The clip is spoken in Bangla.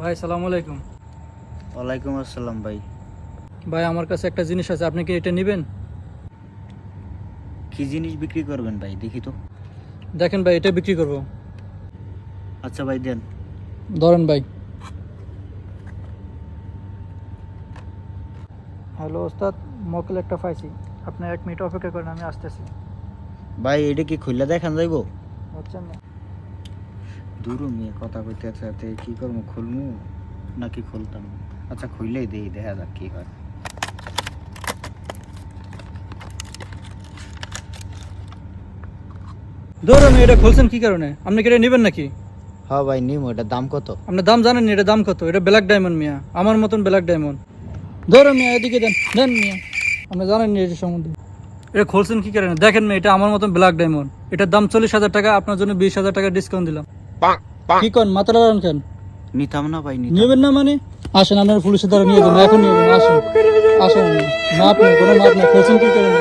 ভাই সালাম আলাইকুম। ওয়ালাইকুম আসসালাম ভাই। ভাই আমার কাছে একটা জিনিস আছে, আপনি কি এটা নেবেন? কি জিনিস বিক্রি করবেন ভাই, দেখি তো। দেখেন ভাই, এটা বিক্রি করব। আচ্ছা ভাই, দেন। ধরেন ভাই। হ্যালো ওস্তাদ, মকল একটা পাইছি, আপনি 1 মিনিট অপেক্ষা করেন, আমি আসতেছি। ভাই এটা কি খুললে দেখান যাইবো? বুঝছেন না? দূর মেয়ে কথা কইতে চাতে কি করবো, খুলমু নাকি খুলতাম না? আচ্ছা খুললেই দেই, দেখা যাক কি হয়। ধরুন এটা খুলছেন কি কারণে? আপনি কি এটা নেবেন নাকি? হ্যাঁ ভাই নিমু, এটার দাম কত? আপনি দাম জানেন না? এটা দাম কত? এটা ব্ল্যাক ডায়মন্ড মিয়া, আমার মতন ব্ল্যাক ডায়মন্ড। ধরুন মিয়া, এদিকে দেন দেন মিয়া, আপনি জানেন না এটা সম্বন্ধে। এটা খুলছেন কি কারণে? দেখেন মিয়া, এটা আমার মতন ব্ল্যাক ডায়মন্ড, এটার দাম 40,000 টাকা, আপনার জন্য 20,000 টাকা ডিসকাউন্ট দিলাম। কি করেন, মাথা লাগান কেন? নিতাম না ভাই, নেবেন না মানে? আসেন, আপনার পুলিশের দ্বারা নিয়ে যাবেন, এখন নিয়ে যাবেন, আসেন আসেন। মাপ নেই, কোনো মাপ নেই, খুলছেন কি কারণে?